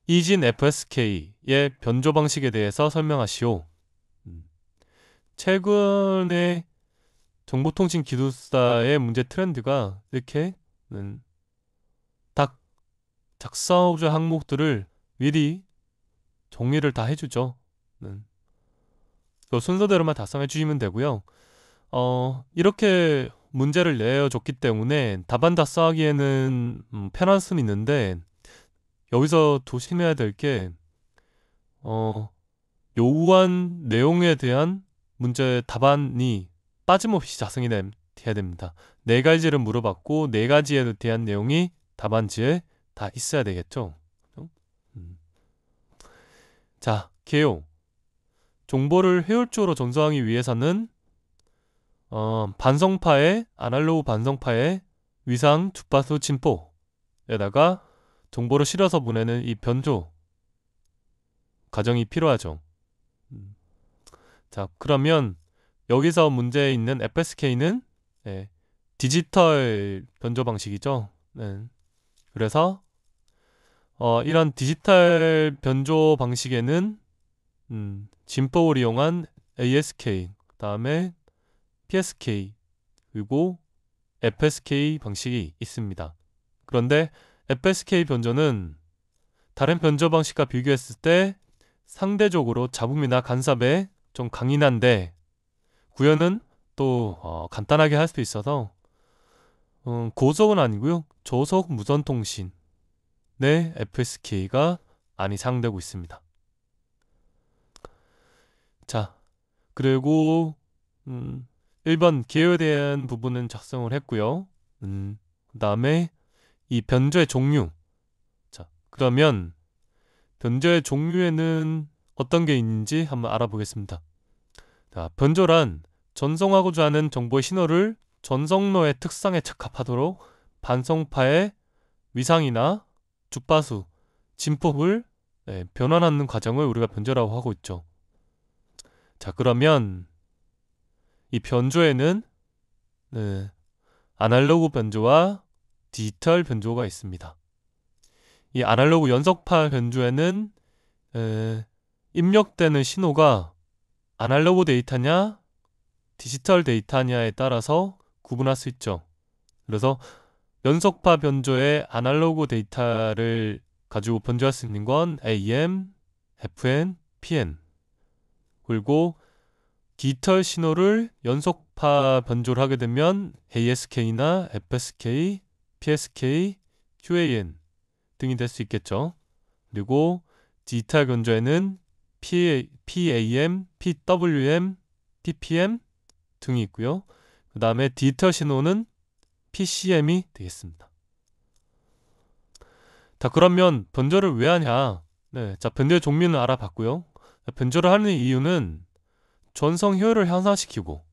이진 FSK의 변조 방식에 대해서 설명하시오. 최근에 정보통신 기술사의 문제 트렌드가 이렇게 딱 작성자 항목들을 미리 정리를 다 해주죠. 그 순서대로만 작성해 주시면 되고요. 이렇게 문제를 내어줬기 때문에 답안 작성하기에는 편할 수는 있는데, 여기서 조심해야 될 게 요구한 내용에 대한 문제 답안이 빠짐없이 작성이 돼야 됩니다. 네 가지를 물어봤고 네 가지에 대한 내용이 답안지에 다 있어야 되겠죠. 자, 개요. 정보를 효율적으로 전송하기 위해서는 반성파의 아날로그 반성파의 위상 주파수 진포에다가 정보를 실어서 보내는 이 변조 과정이 필요하죠. 자, 그러면 여기서 문제 있는 FSK는 디지털 변조 방식이죠. 네. 그래서 이런 디지털 변조 방식에는 진폭을 이용한 ASK, 그 다음에 PSK, 그리고 FSK 방식이 있습니다. 그런데 FSK 변조는 다른 변조 방식과 비교했을 때 상대적으로 잡음이나 간섭에 좀 강인한데, 구현은 또 간단하게 할 수 있어서 고속은 아니고요, 저속 무선 통신의 FSK가 많이 사용되고 있습니다. 자, 그리고 1번 개요에 대한 부분은 작성을 했고요. 그 다음에 이 변조의 종류. 자, 그러면 변조의 종류에는 어떤 게 있는지 한번 알아보겠습니다. 자, 변조란 전송하고자 하는 정보의 신호를 전송로의 특성에 적합하도록 반송파의 위상이나 주파수, 진폭을 변환하는 과정을 우리가 변조라고 하고 있죠. 자, 그러면 이 변조에는 아날로그 변조와 디지털 변조가 있습니다. 이 아날로그 연속파 변조에는 입력되는 신호가 아날로그 데이터냐 디지털 데이터냐에 따라서 구분할 수 있죠. 그래서 연속파 변조의 아날로그 데이터를 가지고 변조할 수 있는 건 AM, FN, PN. 그리고 디지털 신호를 연속파 변조를 하게 되면 ASK나 FSK, PSK, QAN 등이 될 수 있겠죠. 그리고 디지털 변조에는 PAM, PWM, PPM 등이 있고요. 그 다음에 디지털 신호는 PCM이 되겠습니다. 자, 그러면 변조를 왜 하냐? 자, 변조의 종류는 알아봤고요. 변조를 하는 이유는 전송 효율을 향상시키고,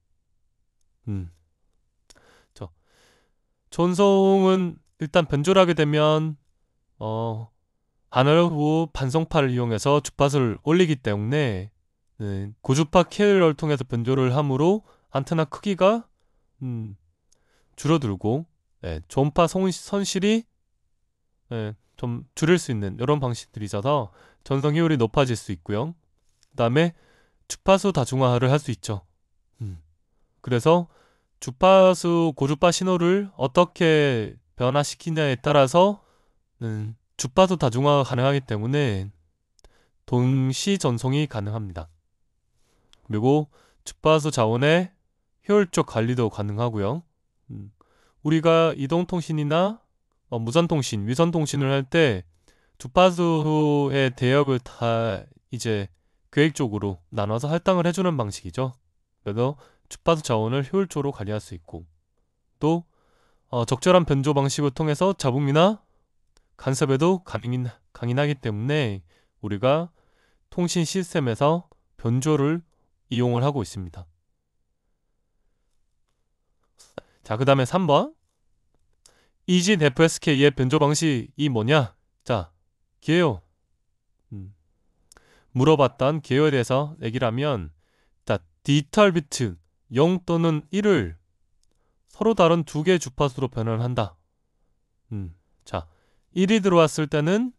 전송은 일단 변조를 하게 되면 아날로그 반송파를 이용해서 주파수를 올리기 때문에 고주파 캐리어를 통해서 변조를 함으로 안테나 크기가 줄어들고 전파 손실이 좀 줄일 수 있는 이런 방식들이 있어서 전송 효율이 높아질 수 있고요. 그 다음에 주파수 다중화를 할 수 있죠. 그래서 주파수 고주파 신호를 어떻게 변화시키냐에 따라서 주파수 다중화가 가능하기 때문에 동시 전송이 가능합니다. 그리고 주파수 자원의 효율적 관리도 가능하고요. 우리가 이동통신이나 무선통신, 위선통신을 할 때 주파수의 대역을 다 이제 계획적으로 나눠서 할당을 해주는 방식이죠. 그래서 주파수 자원을 효율적으로 관리할 수 있고, 또 적절한 변조 방식을 통해서 잡음이나 간섭에도 강인하기 때문에 우리가 통신 시스템에서 변조를 이용을 하고 있습니다. 자, 그 다음에 3번 이진 FSK의 변조 방식이 뭐냐? 자, 개요. 물어봤던 개요에 대해서 얘기를 하면, 자, 디지털 비트 0 또는 1을 서로 다른 두 개의 주파수로 변환한다. 자, 1이 들어왔을 때는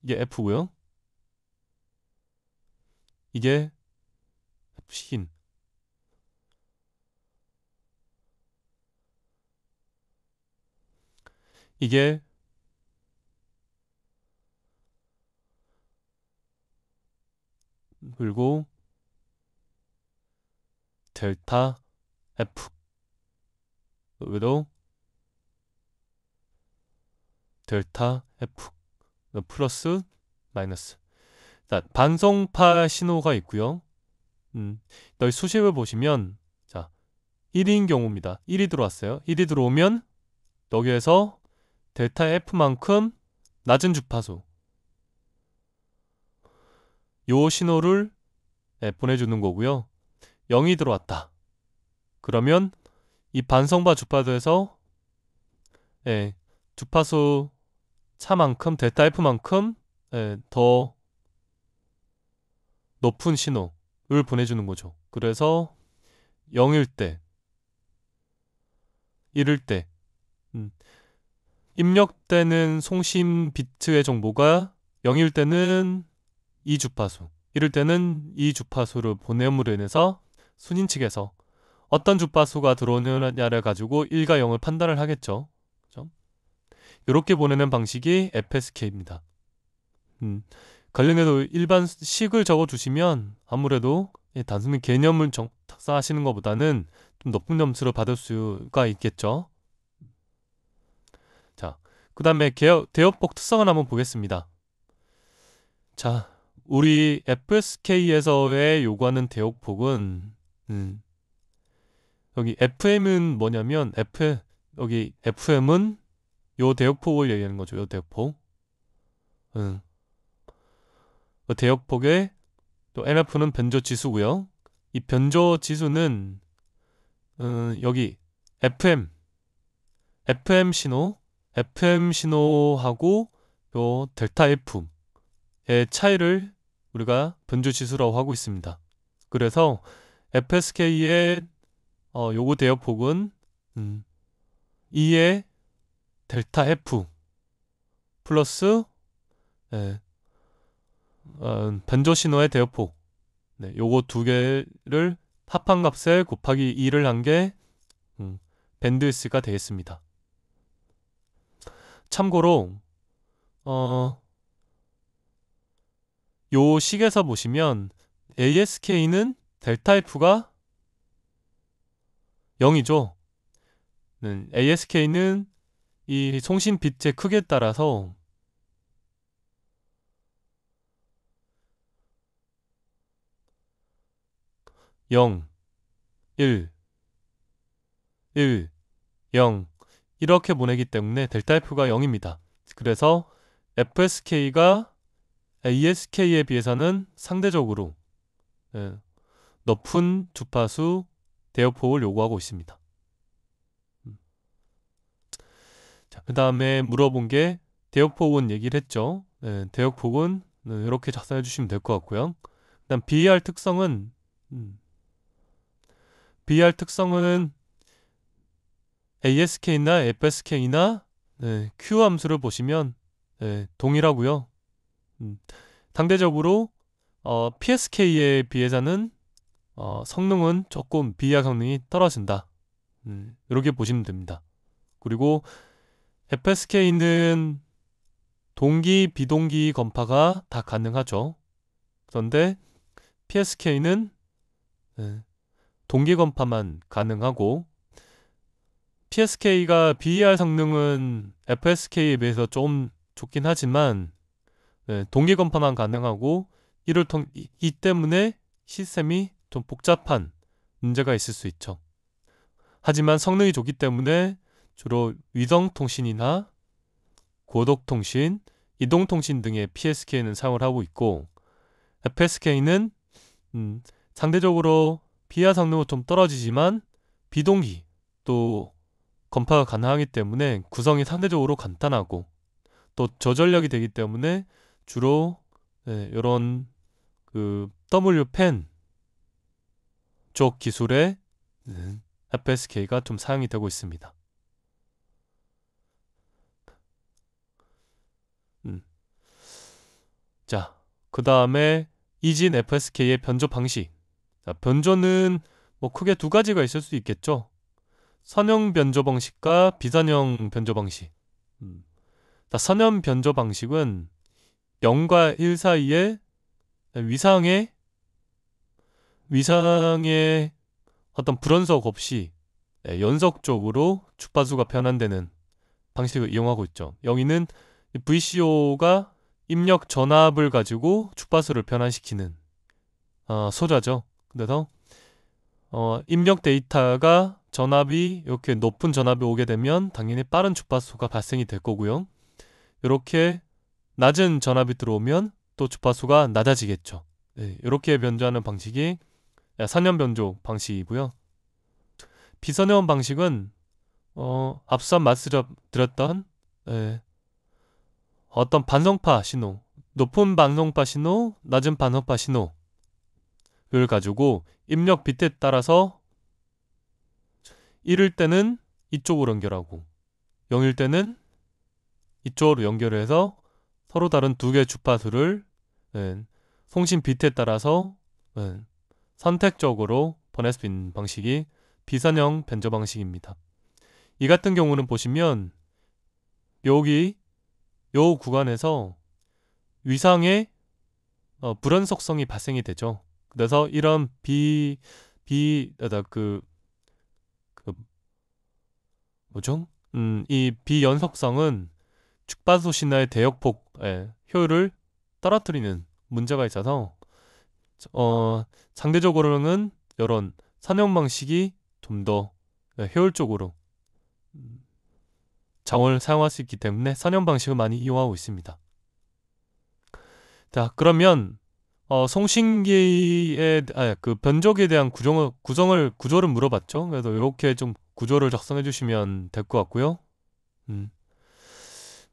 이게 F고요. 이게 F신. 이게 그리고 델타 F. 여기도 델타 F. 플러스 마이너스. 자, 반성파 신호가 있고요. 너희 수식을 보시면 자, 1인 경우입니다. 1이 들어왔어요. 1이 들어오면 여기에서 델타 F만큼 낮은 주파수 요 신호를 보내주는 거고요. 0이 들어왔다. 그러면 이 반성파 주파수에서 주파수 차만큼 델타 F만큼 더 높은 신호를 보내주는 거죠. 그래서 0일 때, 1일 때 입력되는 송신 비트의 정보가 0일 때는 이 주파수, 1일 때는 이 주파수를 보냄으로 인해서 순인 측에서 어떤 주파수가 들어오느냐를 가지고 1과 0을 판단을 하겠죠. 그렇죠? 이렇게 보내는 방식이 FSK입니다. 관련해서 일반 식을 적어주시면 아무래도 단순히 개념을 탁사하시는 것보다는 좀 높은 점수를 받을 수가 있겠죠. 자, 그 다음에 대역폭 특성을 한번 보겠습니다. 자, 우리 FSK에서의 요구하는 대역폭은 여기 FM은 뭐냐면 여기 FM은 요 대역폭을 얘기하는 거죠. 요 대역폭. 대역폭의 또 NF는 변조 지수고요. 이 변조 지수는 여기 FM 신호하고 요 델타 F의 차이를 우리가 변조 지수라고 하고 있습니다. 그래서 FSK의 요구 대역폭은 2의 델타 F 플러스 변조 신호의 대역폭 요거 두 개를 합한 값에 곱하기 2를 한 게 밴드위스가 되겠습니다. 참고로 요 식에서 보시면 ASK는 델타 F가 0이죠. ASK는 이 송신 빛의 크기에 따라서 (0) (1) (1) (0) 이렇게 보내기 때문에 델타 F가 0입니다. 그래서 FSK가 ASK에 비해서는 상대적으로 높은 주파수 대역폭을 요구하고 있습니다. 자, 그 다음에 물어본 게 대역폭은 얘기를 했죠. 대역폭은 이렇게 작성해 주시면 될 것 같고요. 그 다음 BER 특성은 ASK나 FSK나 Q 함수를 보시면 동일하고요. 상대적으로 PSK에 비해서는 성능은 조금 BER 성능이 떨어진다. 이렇게 보시면 됩니다. 그리고 FSK는 동기, 비동기 건파가 다 가능하죠. 그런데 PSK는 동기 건파만 가능하고 PSK가 BER 성능은 FSK에 비해서 좀 좋긴 하지만 동기 건파만 가능하고 이 때문에 시스템이 좀 복잡한 문제가 있을 수 있죠. 하지만 성능이 좋기 때문에 주로 위성통신이나 고속통신, 이동통신 등의 PSK는 사용을 하고 있고 FSK는 상대적으로 BER 성능은 좀 떨어지지만 비동기 또 건파가 가능하기 때문에 구성이 상대적으로 간단하고 또 저전력이 되기 때문에 주로 이런 그 WPAN 쪽 기술의 FSK가 좀 사용이 되고 있습니다. 자, 그 다음에 이진 FSK의 변조 방식. 자, 변조는 뭐 크게 두 가지가 있을 수 있겠죠. 선형 변조 방식과 비선형 변조 방식. 자, 선형 변조 방식은 0과 1 사이에 위상의 어떤 불연속 없이 연속적으로 주파수가 변환되는 방식을 이용하고 있죠. 여기는 VCO가 입력 전압을 가지고 주파수를 변환시키는 소자죠. 그래서 입력 데이터가 전압이 이렇게 높은 전압이 오게 되면 당연히 빠른 주파수가 발생이 될 거고요. 이렇게 낮은 전압이 들어오면 또 주파수가 낮아지겠죠. 네, 이렇게 변조하는 방식이 선형 변조 방식이고요. 비선형 방식은 앞서 말씀드렸던 어떤 반성파 신호, 높은 반성파 신호, 낮은 반성파 신호를 가지고 입력 비트에 따라서 1일 때는 이쪽으로 연결하고 0일 때는 이쪽으로 연결해서 서로 다른 두 개의 주파수를 송신 비트에 따라서 선택적으로 보낼 수 있는 방식이 비선형 변조 방식입니다. 이 같은 경우는 보시면 여기 요 구간에서 위상의 불연속성이 발생이 되죠. 그래서 이런 이 비연속성은 주파수 신호의 대역폭 효율을 떨어뜨리는 문제가 있어서 상대적으로는 이런 선형 방식이 좀 더 효율적으로 자원을 사용할 수 있기 때문에 선형 방식을 많이 이용하고 있습니다. 자, 그러면 송신기의 그 변조기에 대한 구조를 물어봤죠. 그래서 이렇게 좀 구조를 작성해 주시면 될 것 같고요.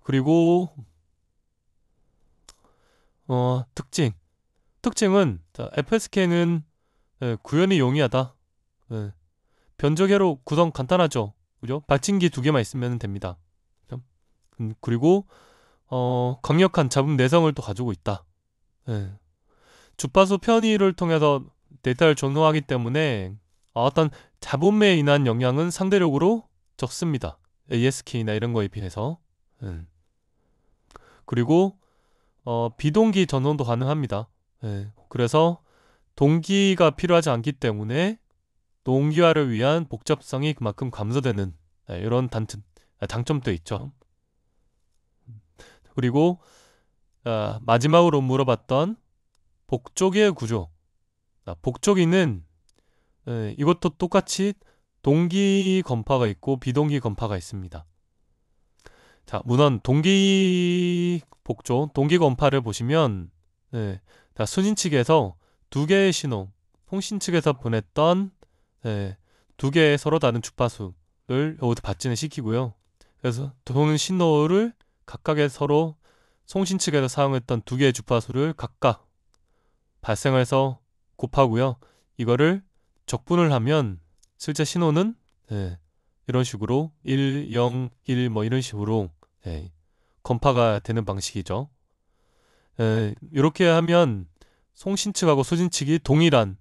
그리고 특징은 FSK는 구현이 용이하다. 변조계로 구성 간단하죠. 그죠? 받침기 두 개만 있으면 됩니다. 그리고 강력한 잡음 내성을 또 가지고 있다. 주파수 편의를 통해서 데이터를 전송하기 때문에 어떤 잡음에 인한 영향은 상대적으로 적습니다. ASK나 이런 거에 비해서. 그리고 비동기 전송도 가능합니다. 그래서 동기가 필요하지 않기 때문에 동기화를 위한 복잡성이 그만큼 감소되는 이런 장점도 있죠. 그리고 마지막으로 물어봤던 복조기의 구조. 복조기는 이것도 똑같이 동기 건파가 있고 비동기 건파가 있습니다. 자, 물론 동기 건파를 보시면 수신 측에서 두 개의 신호, 통신 측에서 보냈던 두 개의 서로 다른 주파수를 여기서 발진을 시키고요. 그래서 도는 신호를 각각의 서로 송신 측에서 사용했던 두 개의 주파수를 각각 발생해서 곱하고요. 이거를 적분을 하면 실제 신호는 이런 식으로 1, 0, 1 뭐 이런 식으로 건파가 되는 방식이죠. 이렇게 하면 송신 측하고 수신 측이 동일한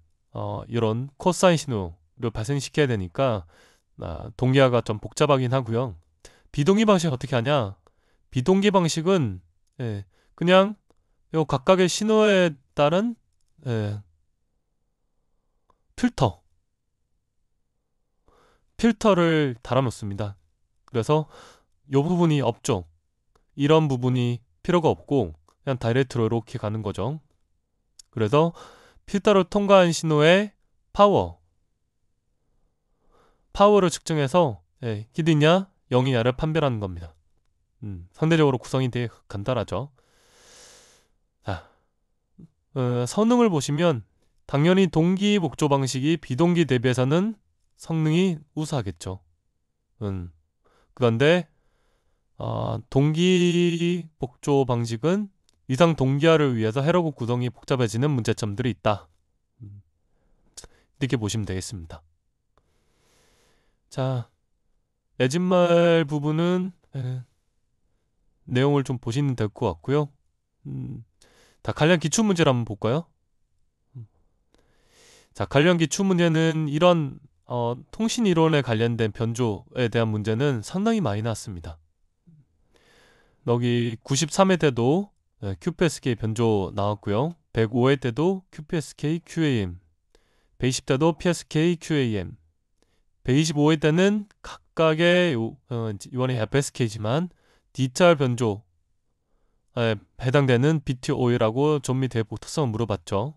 이런 코사인 신호를 발생시켜야 되니까 동기화가 좀 복잡하긴 하고요. 비동기 방식 어떻게 하냐? 비동기 방식은 그냥 요 각각의 신호에 따른 필터를 달아놓습니다. 그래서 요 부분이 없죠. 이런 부분이 필요가 없고 그냥 다이렉트로 이렇게 가는 거죠. 그래서 필터를 통과한 신호의 파워를 측정해서 히드냐 0이냐를 판별하는 겁니다. 상대적으로 구성이 되게 간단하죠. 자, 성능을 보시면 당연히 동기 복조 방식이 비동기 대비해서는 성능이 우수하겠죠. 그런데 동기 복조 방식은 이상 동기화를 위해서 해로그 구성이 복잡해지는 문제점들이 있다. 이렇게 보시면 되겠습니다. 자, 내진말 부분은 내용을 좀 보시면 될 것 같고요. 자, 관련 기출 문제를 한번 볼까요? 자, 관련 기출 문제는 이런 통신 이론에 관련된 변조에 대한 문제는 상당히 많이 나왔습니다. 여기 93회 때도 QPSK 변조 나왔고요. 105회 때도 QPSK QAM, 120때도 PSK QAM, 125회 때는 각각의 이번에 FSK지만 D자 변조에 해당되는 BTO라고 좀 밑에 특성을 물어봤죠.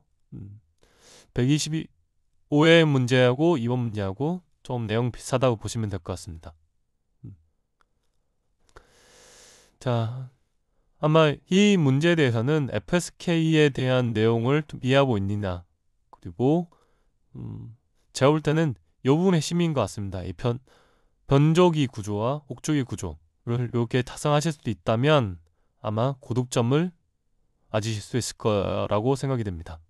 125회 문제하고 이번 문제하고 좀 내용 비슷하다고 보시면 될 것 같습니다. 자, 아마 이 문제에 대해서는 FSK에 대한 내용을 좀 이해하고 있느냐, 그리고 제가 볼 때는 이 부분의 핵심인 것 같습니다. 이 변조기 구조와 옥조기 구조를 이렇게 탑승하실 수도 있다면 아마 고득점을 맞으실 수 있을 거라고 생각이 됩니다.